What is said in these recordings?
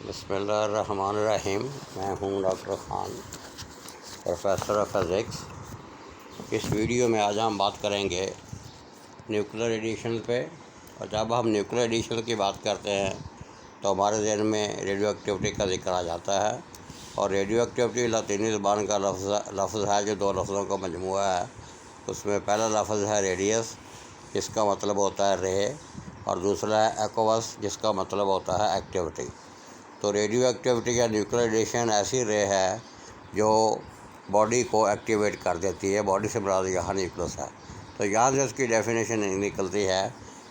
بسم اللہ الرحمن الرحیم۔ میں ہوں doctor Khan, professor of physics. اس ویڈیو میں آج ہم بات کریں گے نیوکلیر ایڈیشن پہ، اور جب ہم نیوکلیر ایڈیشن کی بات کرتے ہیں تو ہمارے ذہن میں ریڈیو ایکٹیویٹی کا ذکر آ جاتا ہے، اور ریڈیو ایکٹیویٹی لاطینی زبان کا لفظ ہے جو دو لفظوں کا مجموعہ ہے۔ اس میں پہلا لفظ ہے ریڈیس، جس کا مطلب ہوتا ہے رے، اور دوسرا ہے ایکوس، جس کا مطلب ہوتا ہے ایکٹیویٹی۔ تو ریڈیو ایکٹیویٹی یا نیوکلیر ایڈیشن ایسی رے ہے جو باڈی کو ایکٹیویٹ کر دیتی ہے۔ باڈی سے مراد یہاں نیوکلس ہے۔ تو یہاں سے اس کی ڈیفینیشن نکلتی ہے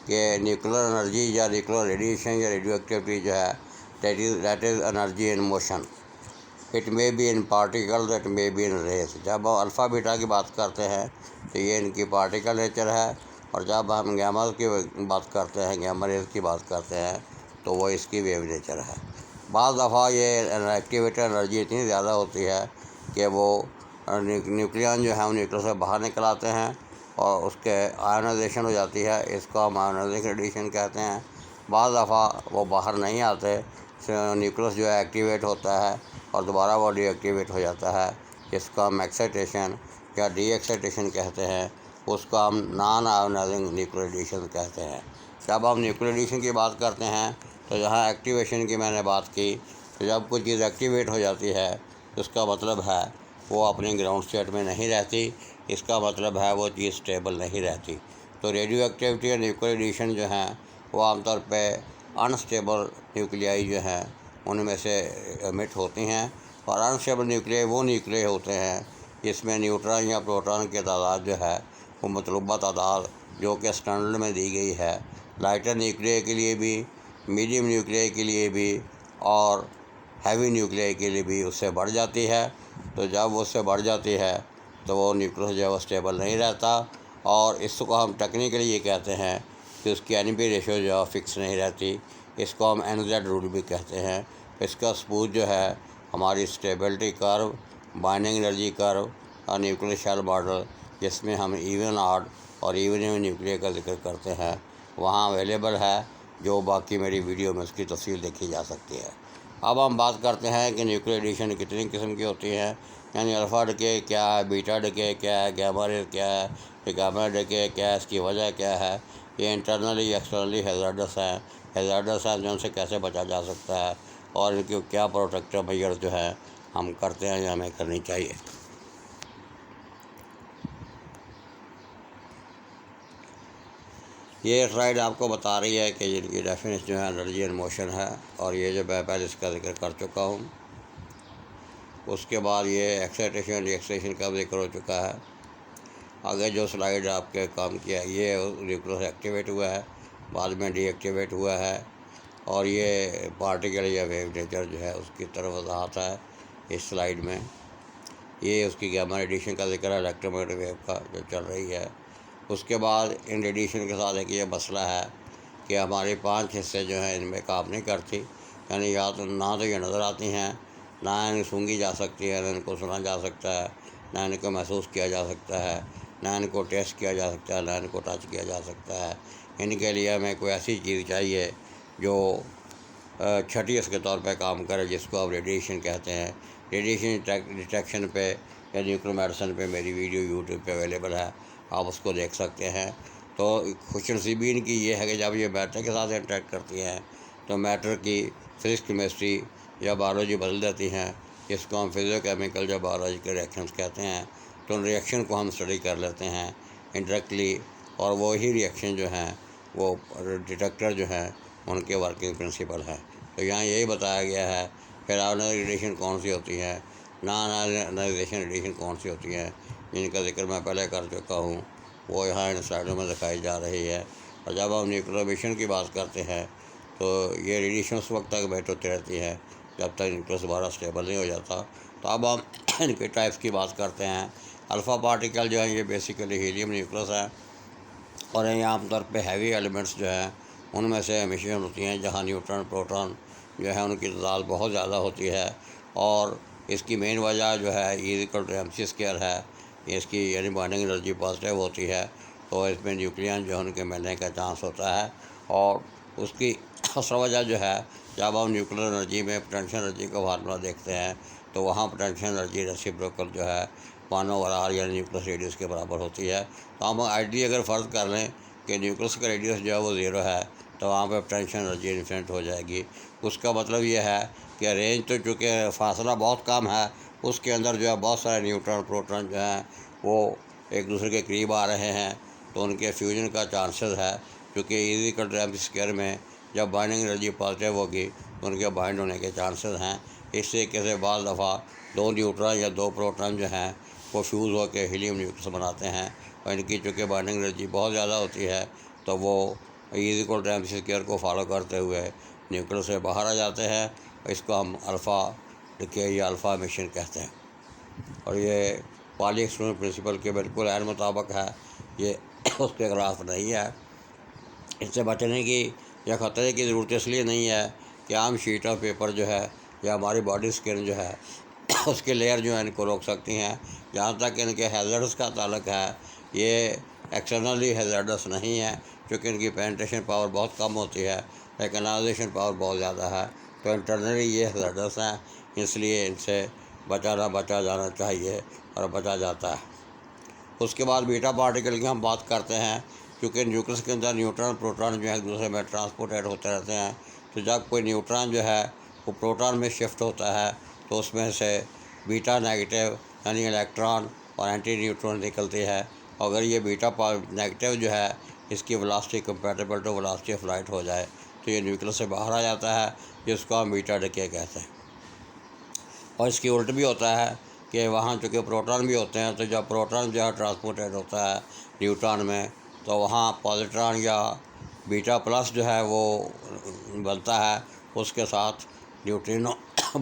کہ نیوکلیر انرجی یا نیوکلیر ریڈیشن یا ریڈیو ایکٹیویٹی جو ہے that is energy in motion, it may be in particle, it may be in rays. جب ہم الفا بیٹا کی بات کرتے ہیں تو یہ ان کی پارٹیکل نیچر ہے، اور جب ہم گیما کی بات کرتے ہیں، گیما ریز کی بات کرتے ہیں، تو وہ اس کی ویو نیچر ہے۔ بعض دفعہ یہ ایکٹیویٹر انرجی اتنی زیادہ ہوتی ہے کہ وہ نیوکلیان جو ہے وہ نیوکلس سے باہر نکل آتے ہیں اور اس کے آئونائزیشن ہو جاتی ہے۔ اس کو ہم آئونائزنگ ریڈیشن کہتے ہیں۔ بعض دفعہ وہ باہر نہیں آتے، نیوکلس جو ہے ایکٹیویٹ ہوتا ہے اور دوبارہ وہ ڈی ایکٹیویٹ ہو جاتا ہے، جس کو ہم ایکسائٹیشن یا ڈی ایکسائٹیشن کہتے ہیں۔ اس کو ہم نان آئونائزنگ نیوکلیر ایڈیشن کہتے ہیں۔ جب ہم نیوکلیر ایڈیشن کی بات کرتے ہیں تو جہاں ایکٹیویشن کی میں نے بات کی، تو جب کوئی چیز ایکٹیویٹ ہو جاتی ہے تو اس کا مطلب ہے وہ اپنی گراؤنڈ اسٹیٹ میں نہیں رہتی، اس کا مطلب ہے وہ چیز اسٹیبل نہیں رہتی۔ تو ریڈیو ایکٹیویٹی اور نیوکلیر ایڈیشن جو ہیں وہ عام طور پہ انسٹیبل نیوکلیائی جو ہیں ان میں سے ایمٹ ہوتی ہیں، اور انسٹیبل نیوکلیائی وہ نیوکلیائی ہوتے ہیں جس میں نیوٹران یا پروٹون کی تعداد جو ہے وہ مطلوبہ تعداد جو کہ اسٹینڈرڈ میں دی گئی ہے، لائٹر نیوکلیائی کے لیے بھی، میڈیم نیوکلیائی کے لیے بھی، اور ہیوی نیوکلیائی کے لیے بھی اس سے بڑھ جاتی ہے۔ تو جب اس سے بڑھ جاتی ہے تو وہ نیوکلس جو ہے وہ اسٹیبل نہیں رہتا، اور اس کو ہم ٹیکنیکلی یہ کہتے ہیں کہ اس کی این پی ریشو جو ہے فکس نہیں رہتی۔ اس کو ہم این زیڈ رول بھی کہتے ہیں۔ اس کا ثبوت جو ہے ہماری اسٹیبلٹی کرو، بائنڈنگ انرجی کرو اور نیوکلیر شیل ماڈل، جس میں ہم ایون آڈ اور ایون نیوکلیائی کا ذکر کرتے ہیں، وہاں اویلیبل ہے، جو باقی میری ویڈیو میں اس کی تفصیل دیکھی جا سکتی ہے۔ اب ہم بات کرتے ہیں کہ نیوکلیر ایڈیشن کتنی قسم کی ہوتی ہیں، یعنی الفا ڈکے کیا ہے، بیٹا ڈکے کیا ہے، گیما ریز کیا ہے، گیما ڈکے کیا ہے، اس کی وجہ کیا ہے، یہ انٹرنلی ایکسٹرنلی ہیزارڈس ہیں، جو ان سے کیسے بچا جا سکتا ہے، اور ان کی کیا پروٹیکٹیو میجر جو ہے ہم کرتے ہیں یا ہمیں کرنی چاہیے۔ یہ سلائیڈ آپ کو بتا رہی ہے کہ جن کی ڈیفینیشن جو ہے انرجی ان موشن ہے، اور یہ جو میں پہلے اس کا ذکر کر چکا ہوں۔ اس کے بعد یہ ایکسائٹیشن ڈی ایکسائٹیشن کا بھی ذکر ہو چکا ہے۔ آگے جو سلائیڈ آپ کے کام کیا ہے، یہ نیوکلس ایکٹیویٹ ہوا ہے، بعد میں ڈی ایکٹیویٹ ہوا ہے، اور یہ پارٹیکل یا ویو نیچر جو ہے اس کی طرف وضاحت ہے اس سلائیڈ میں۔ یہ اس کی گیما ریڈیشن کا ذکر ہے، الیکٹرو میگنیٹک ویو کا جو چل رہی ہے۔ اس کے بعد ان ریڈیشن کے ساتھ ایک یہ مسئلہ ہے کہ ہماری 5 حصے جو ہیں ان میں کام نہیں کرتی، یعنی یا تو نہ تو یہ نظر آتی ہیں، نہ ان سونگی جا سکتی ہے، نہ ان کو سنا جا سکتا ہے، نہ ان کو محسوس کیا جا سکتا ہے، نہ ان کو ٹیسٹ کیا جا سکتا ہے، نہ ان کو ٹچ کیا جا سکتا ہے۔ ان کے لیے ہمیں کوئی ایسی چیز چاہیے جو چھٹی اس کے طور پہ کام کرے، جس کو آپ ریڈیشن کہتے ہیں۔ ریڈیشن ڈیٹیکشن پہ یا نیوکلیر میڈیسن پہ میری ویڈیو یوٹیوب پہ اویلیبل ہے، آپ اس کو دیکھ سکتے ہیں۔ تو خوش نصیبی ان کی یہ ہے کہ جب یہ میٹر کے ساتھ انٹریکٹ کرتی ہیں تو میٹر کی فزکس، کیمسٹری یا بایولوجی بدل دیتی ہیں، جس کو ہم فزیو کیمیکل یا بایولوجیکل ریئیکشنز کہتے ہیں۔ تو ان ریئیکشن کو ہم اسٹڈی کر لیتے ہیں انڈائریکٹلی، اور وہی ریئیکشن جو ہیں وہ ڈیٹیکٹر جو ہیں ان کے ورکنگ پرنسپل ہیں۔ تو یہاں یہی بتایا گیا ہے۔ پھر آئونائزنگ ریڈیشن کون سی ہوتی ہے، نان آئونائزیشن ریڈیشن کون سی ہوتی ہیں، جن کا ذکر میں پہلے کر چکا ہوں، وہ یہاں ان سلائیڈوں میں دکھائی جا رہی ہے۔ اور جب ہم نیوکلیر ایڈیشن کی بات کرتے ہیں تو یہ ریڈیشن اس وقت تک بیٹ ہوتی رہتی ہے جب تک نیوکلس دوبارہ اسٹیبل نہیں ہو جاتا۔ تو اب ہم ان کے ٹائپس کی بات کرتے ہیں۔ الفا پارٹیکل جو ہیں یہ بیسیکلی ہیلیم نیوکلس ہیں، اور یہ عام طور پہ ہیوی ایلیمنٹس جو ہیں ان میں سے ایمیشن ہوتی ہیں، جہاں نیوٹران، پروٹون جو ہے ان کی تعداد بہت زیادہ ہوتی ہے، اور اس کی مین وجہ جو ہے E=mc² ہے۔ اس کی یعنی بائنڈنگ انرجی پازیٹیو ہوتی ہے، تو اس میں نیوکلین جو ہے ان کے ملنے کا چانس ہوتا ہے، اور اس کی اصل وجہ جو ہے جب ہم نیوکلر انرجی میں پوٹینشیل انرجی کا فارمولہ دیکھتے ہیں تو وہاں پوٹینشیل انرجی ریسیپروکل جو ہے 1/r یعنی نیوکلس ریڈیوس کے برابر ہوتی ہے۔ تو ہم آئیڈی اگر فرض کر لیں کہ نیوکلس کا ریڈیوس جو ہے وہ 0 ہے تو وہاں پہ پوٹینشیل انرجی انفینٹ ہو جائے گی۔ اس کا مطلب یہ ہے کہ رینج تو چونکہ فاصلہ بہت کم ہے، اس کے اندر جو ہے بہت سارے نیوٹران پروٹون جو ہیں وہ ایک دوسرے کے قریب آ رہے ہیں، تو ان کے فیوژن کا چانسز ہے، کیونکہ E=mc² میں جب بائنڈنگ انرجی پازیٹیو ہوگی تو ان کے بائنڈ ہونے کے چانسز ہیں۔ اس طریقے سے بعض دفعہ 2 نیوٹران یا 2 پروٹون جو ہیں وہ فیوز ہو کے ہیلیم نیوکلس بناتے ہیں، اور ان کی چونکہ بائنڈنگ انرجی بہت زیادہ ہوتی ہے تو وہ E=mc² کو فالو کرتے ہوئے نیوکلس سے باہر آ جاتے ہیں، اس کو ہم الفا ڈکے یا الفا ایمیشن کہتے ہیں۔ اور یہ پالی ایکسکلوژن پرنسپل کے بالکل عین مطابق ہے، یہ اس کے خلاف نہیں ہے۔ اس سے بچنے کی یا خطرے کی ضرورت اس لیے نہیں ہے کہ عام شیٹ آف پیپر جو ہے یا ہماری باڈی اسکن جو ہے اس کے لیئر جو ہے ان کو روک سکتی ہیں۔ جہاں تک ان کے ہیزرڈس کا تعلق ہے، یہ ایکسٹرنلی ہیزرڈس نہیں ہے، کیونکہ ان کی پینٹریشن پاور بہت کم ہوتی ہے لیکن آئزیشن پاور بہت زیادہ ہے، تو انٹرنلی یہ ہیزرڈس ہیں، اس لیے ان سے بچا جانا چاہیے اور بچا جاتا ہے۔ اس کے بعد بیٹا پارٹیکل کی ہم بات کرتے ہیں، کیونکہ نیوکلس کے اندر نیوٹران پروٹون جو ہے ایک دوسرے میں ٹرانسپورٹیٹ ہوتے رہتے ہیں، تو جب کوئی نیوٹران جو ہے وہ پروٹون میں شفٹ ہوتا ہے تو اس میں سے بیٹا نیگیٹو یعنی الیکٹران اور اینٹی نیوٹران نکلتی ہے، اور اگر یہ بیٹا نیگیٹو جو ہے اس کی velocity compatible to velocity of light ہو جائے تو یہ نیوکلس سے باہر آ جاتا ہے، جس کو ہم بیٹا ڈکے کہتے ہیں۔ اور اس کی الٹ بھی ہوتا ہے کہ وہاں چونکہ پروٹون بھی ہوتے ہیں، تو جب پروٹون جو ہے ٹرانسپورٹیڈ ہوتا ہے نیوٹران میں تو وہاں پازیٹران یا بیٹا پلس جو ہے وہ بنتا ہے، اس کے ساتھ نیوٹرینو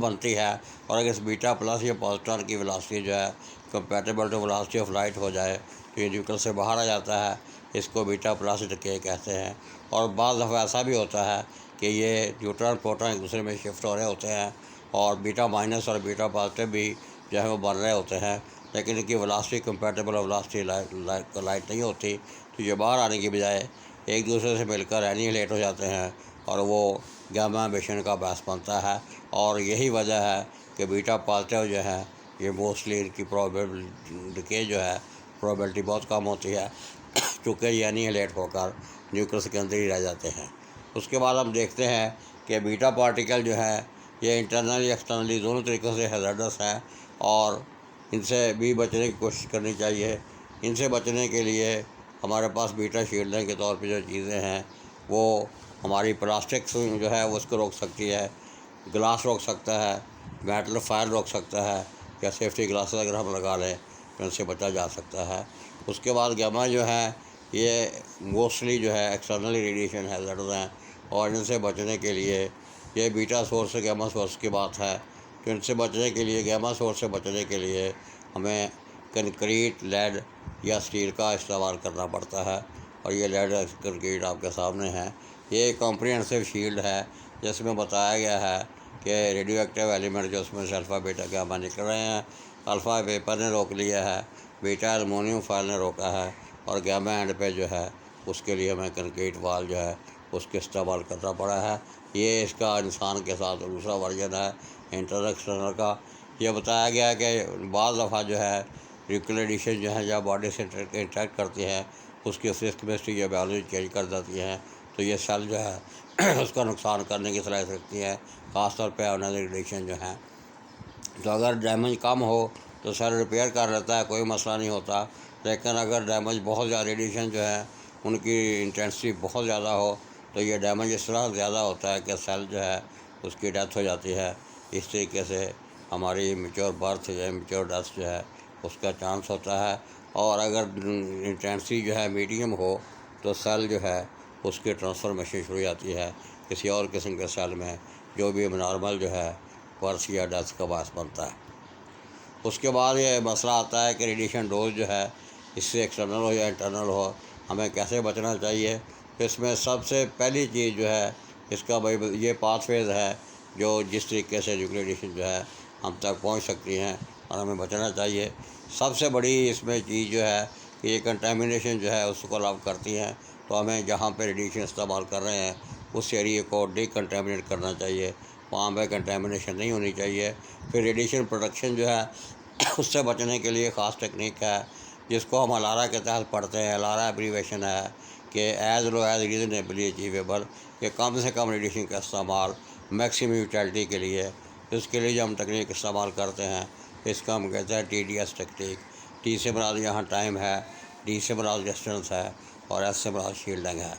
بنتی ہے، اور اگر اس بیٹا پلس یا پازیٹران کی ویلاسٹی جو ہے compatible to velocity of light ہو جائے تو یہ نیوکلس سے باہر آ جاتا ہے، اس کو بیٹا پلس ڈکے کہتے ہیں۔ اور بعض دفعہ ایسا بھی ہوتا ہے کہ یہ نیوٹران پروٹون ایک دوسرے میں شفٹ ہو رہے ہوتے ہیں اور بیٹا مائنس اور بیٹا پازیٹیو بھی جو ہے وہ بن رہے ہوتے ہیں، لیکن ان کی ویلاسٹی کمپیٹیبل اور ویلاسٹی لائٹ نہیں ہوتی، تو یہ باہر آنے کی بجائے ایک دوسرے سے مل کر اینیہلیٹ ہو جاتے ہیں اور وہ گیما ایمیشن کا باعث بنتا ہے۔ اور یہی وجہ ہے کہ بیٹا پازیٹیو جو ہے یہ موسٹلی ان کی ڈکے جو ہے پروبیبلٹی بہت کم ہوتی ہے، چونکہ یہ اینیہلیٹ ہو کر نیوکلس کے اندر ہی رہ جاتے ہیں۔ اس کے بعد ہم دیکھتے ہیں کہ بیٹا پارٹیکل جو ہے یہ انٹرنلی ایکسٹرنلی دونوں طریقوں سے ہیزرڈس ہیں، اور ان سے بھی بچنے کی کوشش کرنی چاہیے۔ ان سے بچنے کے لیے ہمارے پاس بیٹا شیلڈنگ کے طور پہ جو چیزیں ہیں وہ ہماری پلاسٹکس جو ہے وہ اس کو روک سکتی ہے، گلاس روک سکتا ہے، میٹل فائر روک سکتا ہے، یا سیفٹی گلاسز اگر ہم لگا لیں تو ان سے بچا جا سکتا ہے۔ اس کے بعد گیما جو ہے یہ موسٹلی جو ہے ایکسٹرنلی ریڈیشن ہیزرڈز ہیں، اور ان سے بچنے کے لیے یہ بیٹا سورس سے گیما سورس کی بات ہے، تو ان سے بچنے کے لیے گیما سورس سے بچنے کے لیے ہمیں کنکریٹ، لیڈ یا اسٹیل کا استعمال کرنا پڑتا ہے، اور یہ لیڈ کنکریٹ آپ کے سامنے ہے۔ یہ ایک کمپریہنسو شیلڈ ہے جس میں بتایا گیا ہے کہ ریڈیو ایکٹیو ایلیمنٹ جو اس میں سے الفا بیٹا گیما نکل رہے ہیں، الفا پیپر نے روک لیا ہے، بیٹا ایلومینیم فائل نے روکا ہے، اور گیما اینڈ پہ جو ہے اس کے لیے ہمیں کنکریٹ وال جو ہے اس کے استعمال کرنا پڑا ہے۔ یہ اس کا انسان کے ساتھ دوسرا ورژن ہے انٹرنل کا۔ یہ بتایا گیا ہے کہ بعض دفعہ جو ہے نیوکلیر ایڈیشن جو ہے جب باڈی سے انٹریکٹ کرتی ہے اس کی فزکس کیمسٹری یا بیالوجی چینج کر دیتی ہیں، تو یہ سیل جو ہے اس کا نقصان کرنے کی صلاحیت رکھتی ہے، خاص طور پہ آئونائزنگ ریڈیشن جو ہے۔ تو اگر ڈیمیج کم ہو تو سیل ریپیئر کر لیتا ہے، کوئی مسئلہ نہیں ہوتا، لیکن اگر ڈیمیج بہت زیادہ ریڈیشن جو ہے ان کی انٹینسٹی بہت زیادہ ہو تو یہ ڈیمیج اس طرح زیادہ ہوتا ہے کہ سیل جو ہے اس کی ڈیتھ ہو جاتی ہے۔ اس طریقے سے ہماری میچور برتھ یا میچور ڈیتھ جو ہے اس کا چانس ہوتا ہے۔ اور اگر انٹینسٹی جو ہے میڈیم ہو تو سیل جو ہے اس کی ٹرانسفارمیشن شروع ہو جاتی ہے کسی اور قسم کے سیل میں، جو بھی نارمل جو ہے برتھ یا ڈیتھ کا باعث بنتا ہے۔ اس کے بعد یہ مسئلہ آتا ہے کہ ریڈیشن ڈوز جو ہے اس سے ایکسٹرنل ہو یا انٹرنل ہو ہمیں کیسے بچنا چاہیے۔ اس میں سب سے پہلی چیز جو ہے اس کا یہ پاتھ ویز ہے جو جس طریقے سے نیوکلیر ریڈیشن جو ہے ہم تک پہنچ سکتی ہیں اور ہمیں بچنا چاہیے۔ سب سے بڑی اس میں چیز جو ہے کہ یہ کنٹامینیشن جو ہے اس کو الاؤ کرتی ہیں، تو ہمیں جہاں پہ ریڈیشن استعمال کر رہے ہیں اس ایریے کو ڈی کنٹامنیٹ کرنا چاہیے، وہاں پہ کنٹامنیشن نہیں ہونی چاہیے۔ پھر ریڈیشن پروٹیکشن جو ہے اس سے بچنے کے لیے خاص ٹیکنیک ہے جس کو ہم الارا کے تحت پڑھتے ہیں۔ الارا ایبریویشن ہے کہ ایز لو ایز ریزنیبلی اچیویبل، کہ کم سے کم ریڈیشن کا استعمال میکسیمم یوٹیلٹی کے لیے۔ اس کے لیے جو ہم ٹیکنیک استعمال کرتے ہیں اس کا ہم کہتے ہیں TDS ٹیکنیک۔ ٹی سے مراد یہاں ٹائم ہے، ڈی سے مراد ڈسٹینس ہے، اور ایس سے مراد شیلڈنگ ہے۔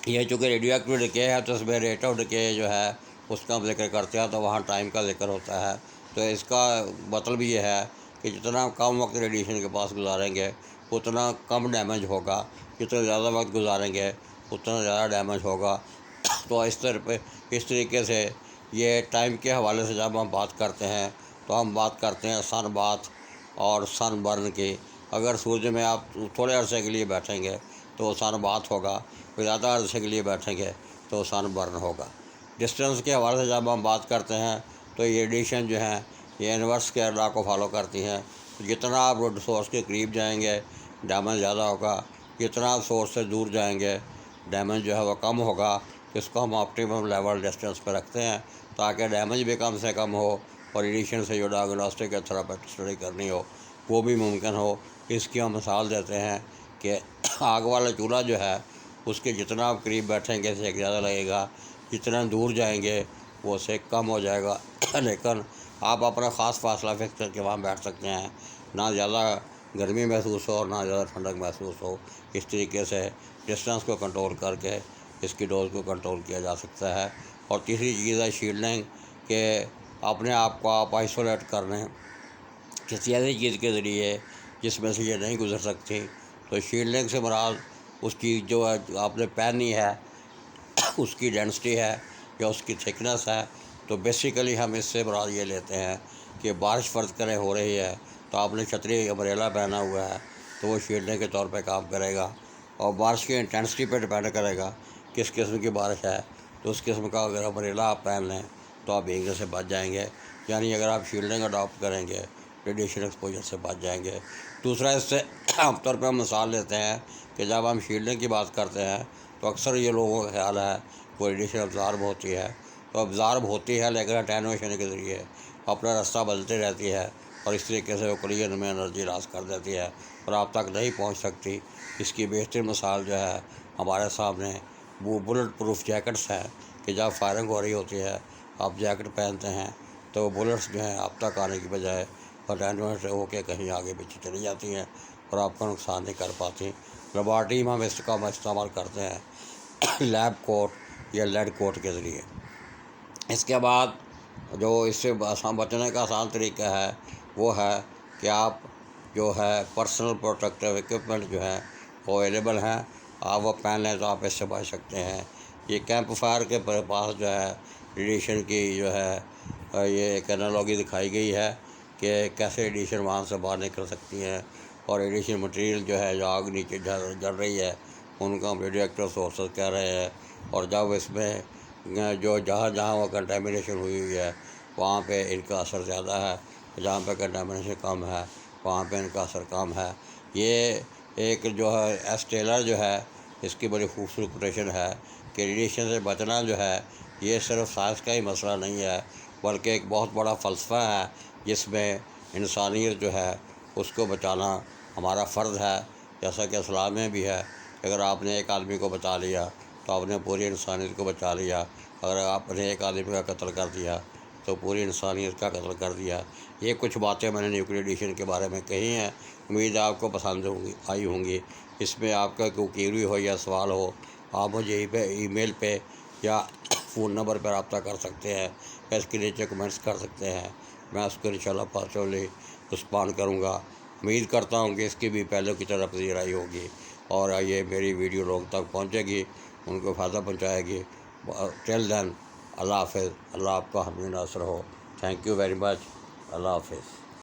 یہ چونکہ ریڈیو ایکٹیو ڈکے ہے تو اس میں ریٹ آف ڈکے جو ہے اس کا ہم ذکر کرتے ہیں، تو وہاں ٹائم کا ذکر ہوتا ہے۔ تو اس کا مطلب یہ ہے کہ جتنا کم وقت ریڈیشن کے پاس گزاریں گے اتنا کم ڈیمیج ہوگا، جتنا زیادہ وقت گزاریں گے اتنا زیادہ ڈیمیج ہوگا۔ تو اس طریقے سے یہ ٹائم کے حوالے سے جب ہم بات کرتے ہیں تو ہم بات کرتے ہیں سن باتھ اور سن برن کی۔ اگر سورج میں آپ تھوڑے عرصے کے لیے بیٹھیں گے تو سن باتھ ہوگا، زیادہ عرصے کے لیے بیٹھیں گے تو سن برن ہوگا۔ ڈسٹینس کے حوالے سے جب ہم بات کرتے ہیں تو یہ ریڈیشن جو ہیں یہ انورس کے لا کو فالو کرتی ہیں۔ جتنا آپ سورس کے قریب جائیں گے ڈیمیج زیادہ ہوگا، جتنا آپ سورس سے دور جائیں گے ڈیمیج جو ہے وہ کم ہوگا۔ اس کو ہم آپٹیمم لیول ڈسٹینس پہ رکھتے ہیں تاکہ ڈیمیج بھی کم سے کم ہو اور ریڈیشن سے جو ڈائگنوسٹک یا تھراپیوٹک اسٹڈی کرنی ہو وہ بھی ممکن ہو۔ اس کی ہم مثال دیتے ہیں کہ آگ والا چولہا جو ہے اس کے جتنا آپ قریب بیٹھیں گے سیک زیادہ لگے گا، جتنا دور جائیں گے وہ سیک کم ہو جائے گا۔ لیکن آپ اپنا خاص فاصلہ فکس کر کے وہاں بیٹھ سکتے ہیں، نہ زیادہ گرمی محسوس ہو اور نہ زیادہ ٹھنڈک محسوس ہو۔ اس طریقے سے ڈسٹینس کو کنٹرول کر کے اس کی ڈوز کو کنٹرول کیا جا سکتا ہے۔ اور تیسری چیز ہے شیلڈنگ، کہ اپنے آپ کو آپ آئسولیٹ کر لیں کسی ایسی چیز کے ذریعے جس میں سے یہ نہیں گزر سکتی۔ تو شیلڈنگ سے مراد اس چیز جو ہے آپ نے پہنی ہے اس کی ڈینسٹی ہے یا اس کی تھکنس ہے۔ تو بیسیکلی ہم اس سے مراد یہ لیتے ہیں کہ بارش فرض کریں ہو رہی ہے تو آپ نے چھتری امبریلا پہنا ہوا ہے تو وہ شیلڈنگ کے طور پہ کام کرے گا، اور بارش کی انٹینسٹی پہ ڈپینڈ کرے گا کس قسم کی بارش ہے۔ تو اس قسم کا اگر امبریلا آپ پہن لیں تو آپ بھیگنے سے بچ جائیں گے، یعنی اگر آپ شیلڈنگ اڈاپٹ کریں گے ریڈیشن ایکسپوجر سے بچ جائیں گے۔ دوسرا اس سے عام طور پہ ہم مثال لیتے ہیں کہ جب ہم شیلڈنگ کی بات کرتے ہیں تو اکثر یہ لوگوں کا خیال ہے وہ ریڈیشن ابزارب ہوتی ہے، تو ابزارب ہوتی ہے لیکن اٹینویشن کے ذریعے اپنا راستہ بدلتی رہتی ہے اور اس طریقے سے وہ کلیئر میں انرجی لاس کر دیتی ہے اور آپ تک نہیں پہنچ سکتی۔ اس کی بہترین مثال جو ہے ہمارے سامنے وہ بلٹ پروف جیکٹس ہیں کہ جب فائرنگ ہو رہی ہوتی ہے آپ جیکٹ پہنتے ہیں تو بلٹس جو ہیں آپ تک آنے کی بجائے اٹینویٹ ہو کے کہیں آگے پیچھے چلی جاتی ہیں اور آپ کو نقصان نہیں کر پاتی۔ لیبارٹری میں ہم اس کا استعمال کرتے ہیں لیب کوٹ یا لیڈ کوٹ کے ذریعے۔ اس کے بعد جو اس سے بچنے کا آسان طریقہ ہے وہ ہے کہ آپ جو ہے پرسنل پروٹیکٹیو ایکوپمنٹ جو ہے وہ اویلیبل ہیں، آپ وہ پہن لیں تو آپ اس سے بچ سکتے ہیں۔ یہ کیمپ فائر کے پاس جو ہے ریڈیشن کی جو ہے یہ ایک انالوگی دکھائی گئی ہے کہ کیسے ریڈیشن وہاں سے باہر نکل سکتی ہیں، اور ریڈیشن مٹیریل جو ہے جو آگ نیچے جل رہی ہے ان کو ہم ریڈیو ایکٹیو سورسز کہہ رہے ہیں۔ اور جب اس میں جو جہاں وہ کنٹامینیشن ہوئی ہے وہاں پہ ان کا اثر زیادہ ہے، جہاں پہ کنٹامینیشن کم ہے وہاں پہ ان کا اثر کم ہے۔ یہ ایک جو ہے ایس ٹیلر جو ہے اس کی بڑی خوبصورت کوٹیشن ہے کہ ریڈیشن سے بچنا جو ہے یہ صرف سائنس کا ہی مسئلہ نہیں ہے بلکہ ایک بہت بڑا فلسفہ ہے جس میں انسانیت جو ہے اس کو بچانا ہمارا فرض ہے۔ جیسا کہ اسلام میں بھی ہے کہ اگر آپ نے ایک آدمی کو بچا لیا تو آپ نے پوری انسانیت کو بچا لیا، اگر آپ نے ایک آدمی کا قتل کر دیا تو پوری انسانیت کا قتل کر دیا۔ یہ کچھ باتیں میں نے نیوکلیئر ایڈیشن کے بارے میں کہی ہیں، امید ہے آپ کو پسند آئی ہوں گی۔ اس میں آپ کا کوئی کیوری ہو یا سوال ہو آپ مجھے ای میل پہ یا فون نمبر پہ رابطہ کر سکتے ہیں یا اس کے نیچے کمنٹس کر سکتے ہیں، میں اس کو انشاءاللہ پاسبلی رسپانڈ کروں گا۔ امید کرتا ہوں کہ اس کی بھی پہلے کی طرح پذیرائی ہوگی اور یہ میری ویڈیو لوگوں تک پہنچے گی، ان کو فائدہ پہنچائے گی۔ ٹل دین اللہ حافظ، اللہ آپ کا حامی ناصر ہو۔ تھینک یو ویری مچ، اللہ حافظ۔